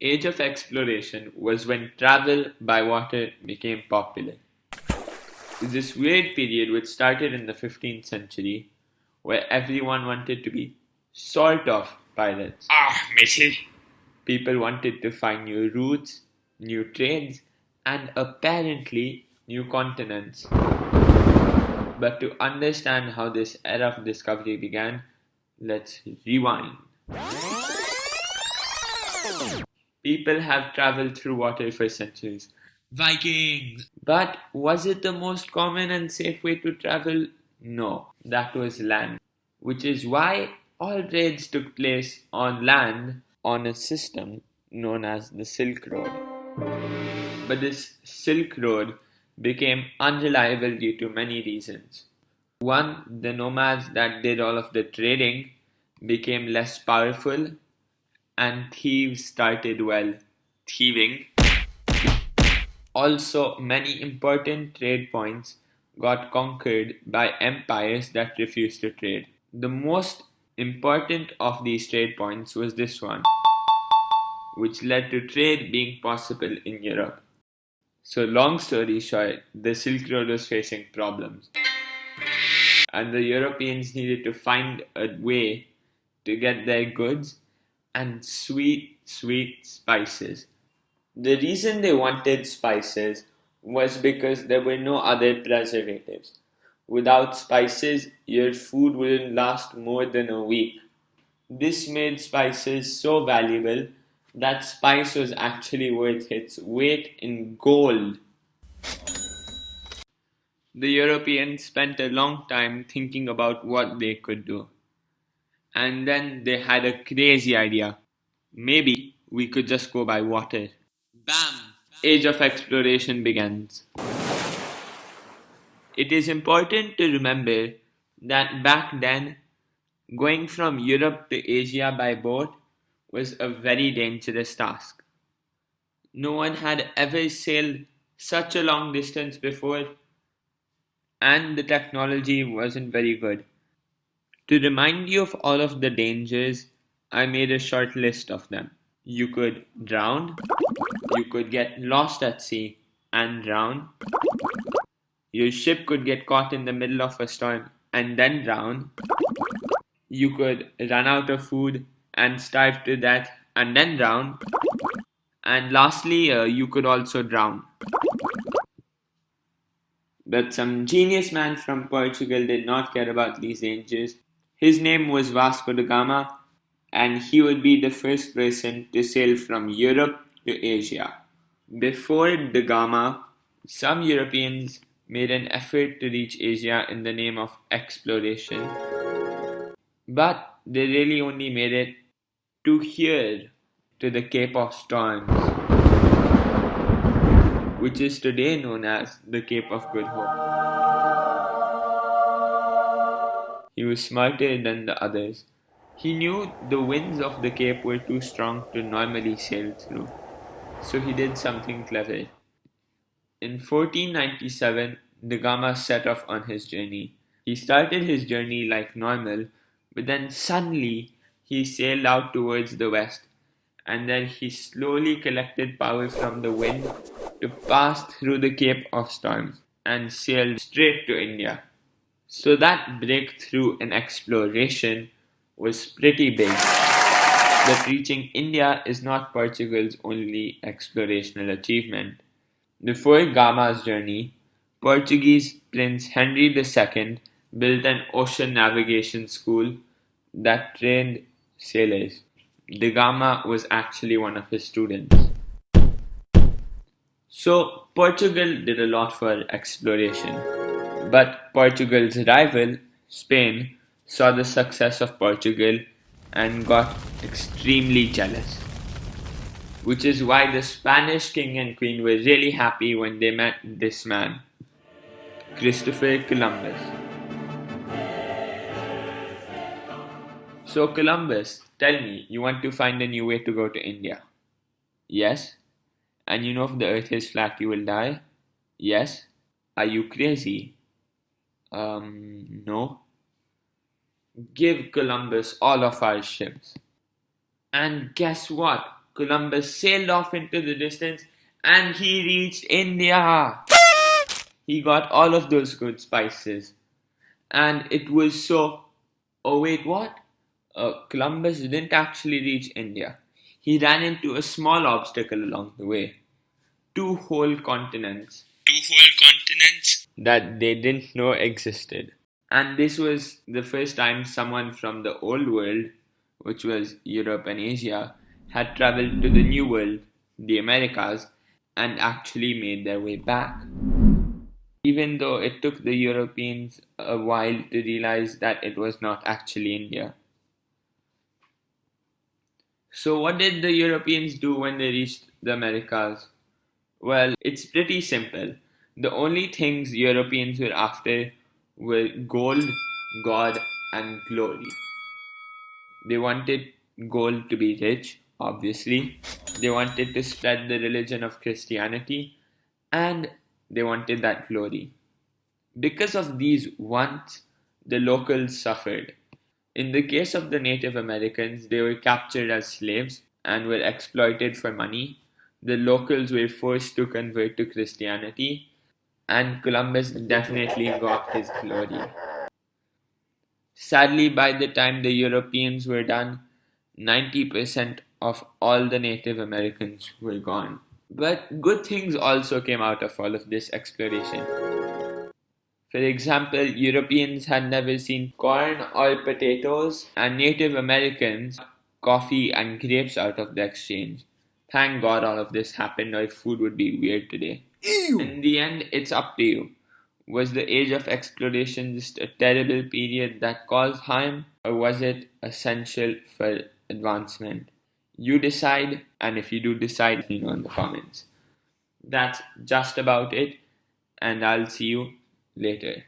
Age of exploration was when travel by water became popular. This weird period which started in the 15th century where everyone wanted to be sort of pirates. Missy. People wanted to find new routes, new trades, and apparently new continents. But to understand how this era of discovery began, let's rewind. People have traveled through water for centuries. Vikings. But was it the most common and safe way to travel? No, that was land. Which is why all trades took place on land on a system known as the Silk Road. But this Silk Road became unreliable due to many reasons. One, the nomads that did all of the trading became less powerful and thieves started, well, thieving. Also, many important trade points got conquered by empires that refused to trade. The most important of these trade points was this one, which led to trade being possible in Europe. So, long story short, the Silk Road was facing problems, and the Europeans needed to find a way to get their goods and sweet, sweet spices. The reason they wanted spices was because there were no other preservatives. Without spices, your food wouldn't last more than a week. This made spices so valuable that spice was actually worth its weight in gold. The Europeans spent a long time thinking about what they could do. And then they had a crazy idea. Maybe we could just go by water. Bam. Age of exploration begins. It is important to remember that back then, going from Europe to Asia by boat was a very dangerous task. No one had ever sailed such a long distance before, and the technology wasn't very good. To remind you of all of the dangers, I made a short list of them. You could drown, you could get lost at sea and drown, your ship could get caught in the middle of a storm and then drown, you could run out of food and starve to death and then drown, and lastly, you could also drown. But some genius man from Portugal did not care about these dangers. His name was Vasco da Gama, and he would be the first person to sail from Europe to Asia. Before da Gama, some Europeans made an effort to reach Asia in the name of exploration, but they really only made it to here, to the Cape of Storms, which is today known as the Cape of Good Hope. He was smarter than the others. He knew the winds of the Cape were too strong to normally sail through, so he did something clever. In 1497, Da Gama set off on his journey. He started his journey like normal, but then suddenly he sailed out towards the west, and then he slowly collected power from the wind to pass through the Cape of Storms and sailed straight to India. So that breakthrough in exploration was pretty big. But reaching India is not Portugal's only explorational achievement. Before Gama's journey, Portuguese Prince Henry II built an ocean navigation school that trained sailors. Da Gama was actually one of his students. So, Portugal did a lot for exploration. But Portugal's rival, Spain, saw the success of Portugal and got extremely jealous. Which is why the Spanish king and queen were really happy when they met this man, Christopher Columbus. So, Columbus, tell me, you want to find a new way to go to India? Yes. And you know if the earth is flat, you will die? Yes. Are you crazy? No. Give Columbus all of our ships. And guess what? Columbus sailed off into the distance and he reached India. He got all of those good spices. And it was so. Oh, wait, what? Columbus didn't actually reach India. He ran into a small obstacle along the way. Two whole continents. Two whole continents. That they didn't know existed. And this was the first time someone from the old world, which was Europe and Asia, had traveled to the new world, the Americas, and actually made their way back. Even though it took the Europeans a while to realize that it was not actually India. So, what did the Europeans do when they reached the Americas? Well, it's pretty simple. The only things Europeans were after were gold, God, and glory. They wanted gold to be rich, obviously. They wanted to spread the religion of Christianity, and they wanted that glory. Because of these wants, the locals suffered. In the case of the Native Americans, they were captured as slaves and were exploited for money. The locals were forced to convert to Christianity, and Columbus definitely got his glory. Sadly, by the time the Europeans were done, 90% of all the Native Americans were gone. But good things also came out of all of this exploration. For example, Europeans had never seen corn or potatoes, and Native Americans got coffee and grapes out of the exchange. Thank God all of this happened, or food would be weird today. Ew. In the end, it's up to you. Was the age of exploration just a terrible period that caused harm, or was it essential for advancement? You decide, and if you do decide, let me know in the comments. That's just about it, and I'll see you later.